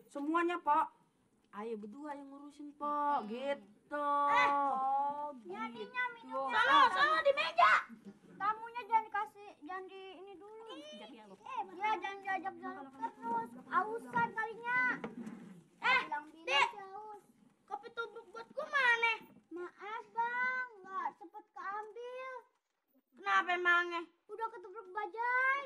semuanya, Pok. Ayo berdua yang ngurusin, Pok. Gitu. Nyanyinya minum. Sama di meja. Tamunya jangan dikasih, jangan di ini dulu. Ya jangan diajak jalan terus. Ausan kalinya. Dik, kopi tubruk buatku mana? Maaf bang, nggak cepet keambil. Kenapa emangnya? Udah ketubruk bajai.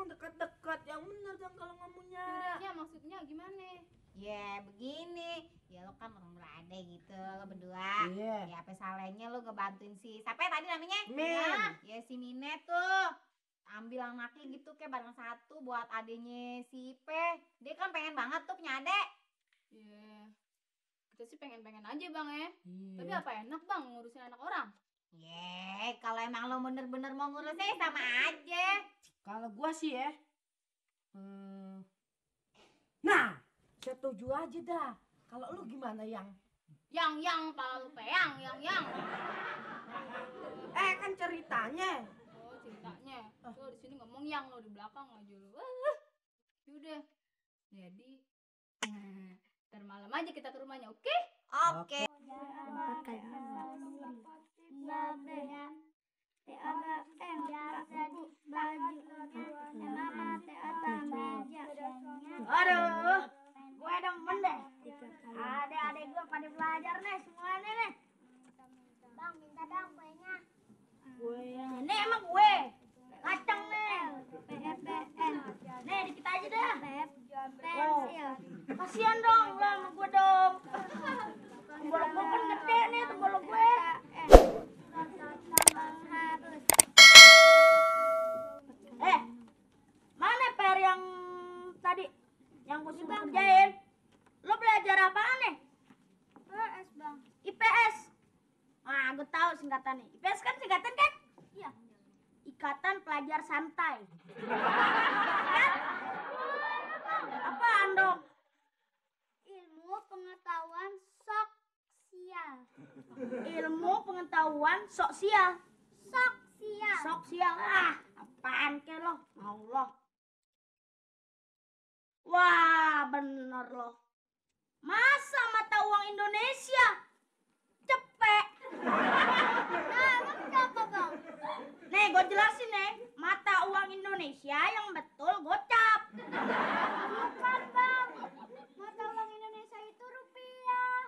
Dekat-dekat yang bener dong kalau ngomongnya. Ya maksudnya gimana? Ya begini, ya lo kan orang berada gitu, lo berdua. Iya. Ya apa salahnya lo ngebantuin si siapa ya tadi namanya? Min. Ya si Mine tuh. Ambil anaknya gitu kayak barang satu buat adenya si Ipe. Dia kan pengen banget tuh punya adek. Iya. Kita sih pengen-pengen aja bang ya. Iya. Tapi apa enak bang ngurusin anak orang? Ye, kalau emang lo bener-bener mau ngurusnya sama aja. Kalau gua sih ya. Nah, setuju aja dah. Kalau lu gimana yang? Yang pala lu peyang, yang. Kan ceritanya. Oh ceritanya. Lo di sini ngomong yang, lo di belakang aja lo. Yaudah. Jadi ntar malam aja kita ke rumahnya, oke? Oke. Aduh, gue demen deh. Adik-adik gue pada belajar nih semuanya nih. Bang, minta dong kuenya. Ini emang gue. Kacang nih. PFPN. Nih dikit aja dah. Pensil. Kasian dong lo sama gue dong. Tembolok gue kan gede nih tembolok gue. Mana PR yang tadi yang gue suruh kerjain? Lo belajar apaan nih? PS bang. IPS. Ah, gue tahu singkatannya. IPS kan singkatan kan? Iya. Ikatan Pelajar Santai. Apaan dong? Ilmu pengetahuan sosial. Ilmu pengetahuan sosial. Sosial. Sosial. Ah, apaan ke lo? Allah. Wah, bener lo. Masa mata uang Indonesia cepet? Nah, emang siapa bang? Nih, gue jelasin nih. Mata uang Indonesia yang betul gocap. Bukan bang. Mata uang Indonesia itu rupiah.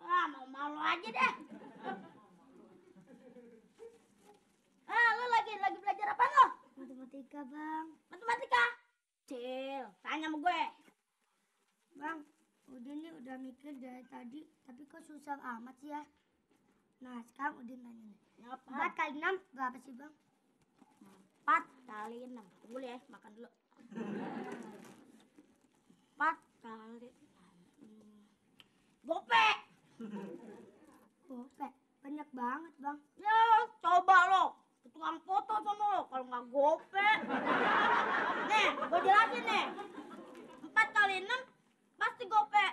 Ah, mau malu aja deh. Ah, lo lagi belajar apa lo? Matematika bang. Matematika. Cil, tanya sama gue. Bang, Udin nih udah mikir dari tadi, tapi kok susah amat sih ya? Nah, sekarang Udin tanya nih. 4 kali 6 berapa sih bang? 4 kali 6. Tunggu ya, makan dulu. 4 kali 6. Gope. Gope, banyak banget bang. Ya, coba lo. Tukang foto sama lo kalau nggak gope. Nih, gue jelasin nih. 4 kali 6 pasti gope.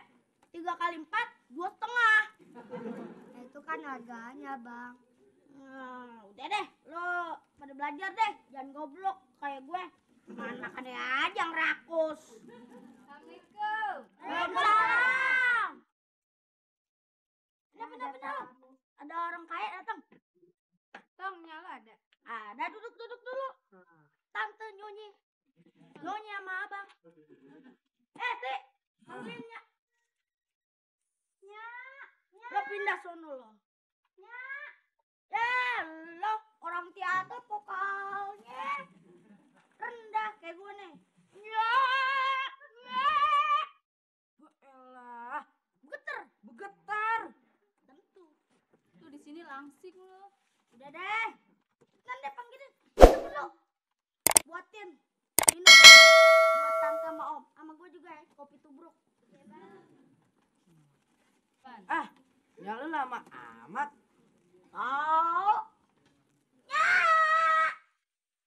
3 kali 4, 2,5. Itu kan harganya bang. Nah, udah deh, lo pada belajar deh, jangan goblok kayak gue. Anak-anak aja yang rakus. Assalamualaikum. Waalaikumsalam. Benar. Ada orang kaya datang. Tong nyala ada. Ada, duduk dulu. Tante Nyonyi. Nyonyi sama abang. Tik, ambilnya. Lo pindah sono lo. Lo orang teater vokalnya rendah kayak gue nih. Elah, Begetar. Tentu. Tuh di sini langsing lo. Udah deh. Kan dia panggilin. Dulu. Buatin minum. Buat tante sama om. Sama gue juga ya. Kopi tubruk. ya lu lama amat. Oh. Ya.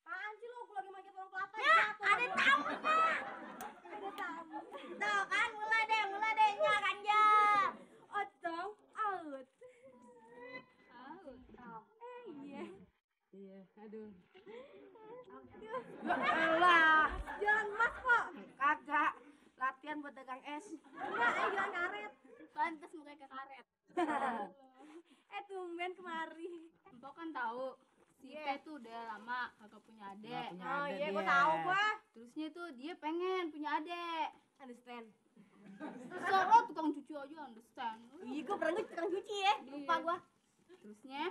Apaan sih lu? Gue lagi manjat orang kelapa. Ya, ada tamu, Pak. Ada tamu. Tuh kan, mulai deh nya Kanja. Otong out. Iya. Iya, aduh. Lah, Jualan emas kok. kagak. Latihan buat dagang es. Enggak, jualan karet. Pantes mukanya kayak karet. Tumben kemari. Empok kan tahu si Ika tuh udah lama kagak punya adek. Oh iya, gua tahu gua. Terusnya tuh dia pengen punya adek. Understand. Terus lo tukang cuci aja understand. Iya, gua pernah tukang cuci ya. Lupa gua. Terusnya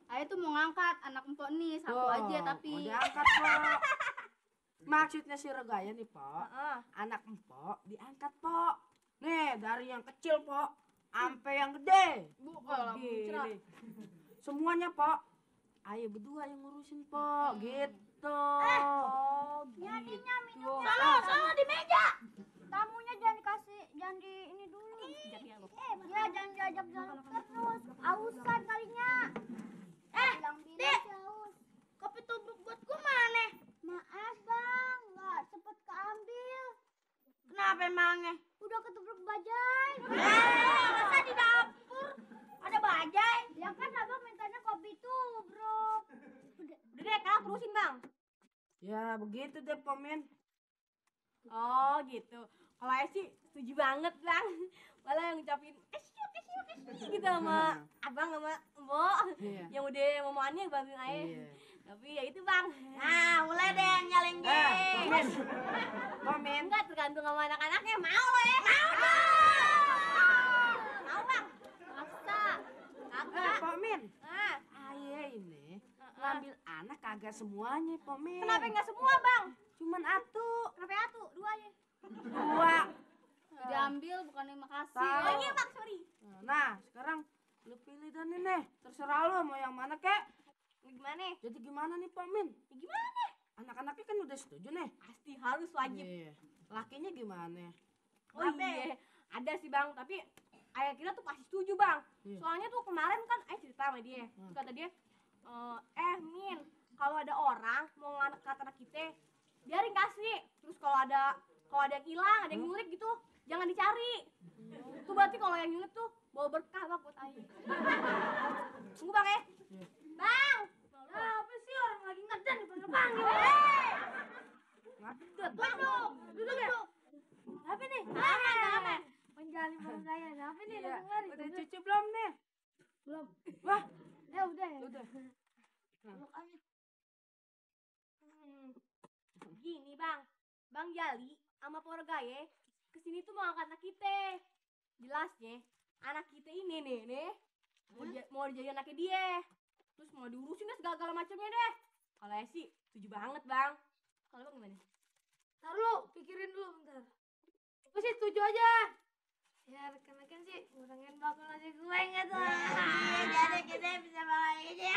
Ayah tuh mau ngangkat anak empok nih satu Tuh, aja mau tapi diangkat, Pok. Maksudnya si Regaya nih, Pok. Heeh. Anak empok diangkat, Pok. Nih, dari yang kecil, Pok, sampai yang gede. Gini. Semuanya, Pok. Ayo berdua yang ngurusin, Pok. Gitu. Oh, Nyadinya minum. Sono di meja. Tamunya jangan dikasih, jangan di ini dulu. Ya jangan diajak jalan terus. Ausan kalinya. Bilang-bilang Dek. sih aus. Kopi tubruk buat gua mana? Maaf bang, nggak cepet keambil. Kenapa emangnya? Udah ketubruk bajai. Masa di dapur ada bajai? Ya kan abang mintanya kopi tubruk. Udah deh, kakak terusin bang. Ya, begitu deh, Pok Min. Oh gitu. Kalau saya sih setuju banget bang. Malah yang ngucapin kesiu gitu sama abang sama mbok. Iya. Yang udah momoannya bantuin ayah. Iya. Tapi ya itu bang. Nah mulai deh nyaleng deh. Pok Min. Pok Min. Enggak tergantung sama anak-anaknya. Mau lo ya? Mau bang? masa Kagak. Pok Min. Ah, Ayah ini ngambil anak kagak semuanya, Pok Min. kenapa nggak semua bang? Cuman atu. Kenapa atu? Dua aja. Dua. diambil bukannya makasih. Tahu. Oh iya bang, sorry. Nah, sekarang lu pilih dan ini. Terserah lu mau yang mana, Kek. Gimana? Jadi gimana nih, Pok Min? Ya, gimana? Anak-anaknya kan udah setuju nih. Pasti harus wajib. Iya. Lakinya gimana? Oh iya, ada sih bang, tapi ayah kita tuh pasti setuju bang. Iya. Soalnya tuh kemarin kan ayah cerita sama dia, terus kata dia, Min, kalau ada orang mau ngangkat anak kita, biarin kasih. Terus kalau ada yang hilang, ada yang nyulik gitu, jangan dicari. Itu berarti kalau yang nyulik tuh bawa berkah bang buat ayah. Tunggu bang ya. Iya. Bang, apa sih orang lagi ngedan dipanggil-panggil? Ngadet. Duduk ya. Apa nih? Aman. Menjalin bergaya. Apa nih? Iya. Dengerin. Udah cucu belum nih? Belum. Wah, Ya udah ya. udah. Gini bang, Bang Jali sama Porgaye kesini tuh mau angkat anak kita. Jelasnya anak kita ini nih mau jadi anaknya dia. Terus mau diurusin deh segala macamnya deh. Kalau saya sih setuju banget bang. Kalau bang gimana? Ntar lu pikirin dulu bentar. Gue sih setuju aja. Ya rekan-rekan sih ngurangin bakal nasi goreng gitu. Jadi kita bisa makan ini.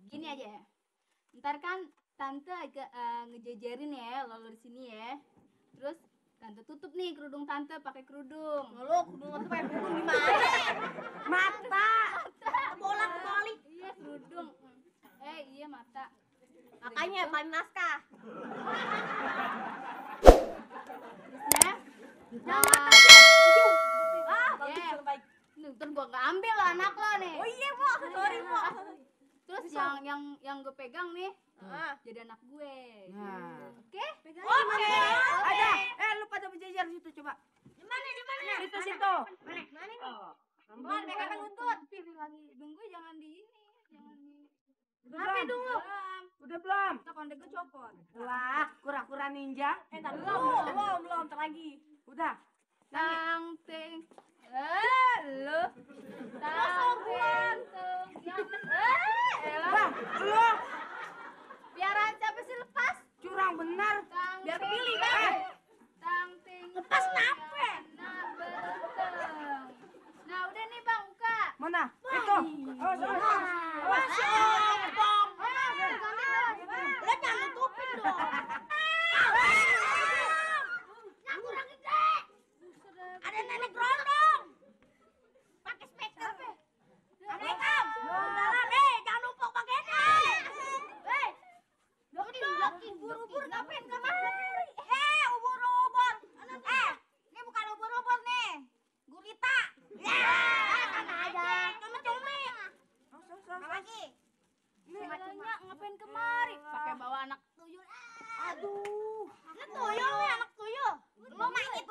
Gini aja ya. Ntar kan tante agak ngejajarin ya lo di sini ya. Terus tante tutup nih kerudung tante pakai kerudung. Lo kudu pakai kerudung gimana? Mata. Bolak balik. Iya kerudung. Iya mata. Makanya paling naskah. Terusnya. Jangan bagus Yeah. terbaik. Ntar gua nggak ambil lo anak lo nih. Oh iya po, sorry po. Terus yang gue pegang nih jadi anak gue. Nah. Oke? Oke. Ada. Lu pada berjajar situ coba. Dimana? Situ. Mana nih? Bukan pegang lutut. Pilih lagi. Dong gue jangan di ini, jangan di. Apa dulu? Udah belum? Kita kontak gue copot. Wah, kura-kura ninja. Entar belum, entar lagi. Udah. Tang ting. Lu. Tang ting. Wah, lu Biaran siapa sih lepas? curang benar. Tang Biar ting. kepilih, Bang. Tang ting. Lepas kenapa? Nah, berenteng. Nah, udah nih Bang, buka. Mana? Itu. Oh, Lo jangan tutupin dong. Yang kurang gede. Ada nenek gerondong. Pakai speaker. Assalamualaikum. Waalaikumsalam. Jangan lupa pakai ini. Loki, buru-buru ngapain kamar? Masalahnya ngapain kemari? Pakai bawa anak tuyul. Aduh, ini tuyul nih anak tuyul. Lo mah ikut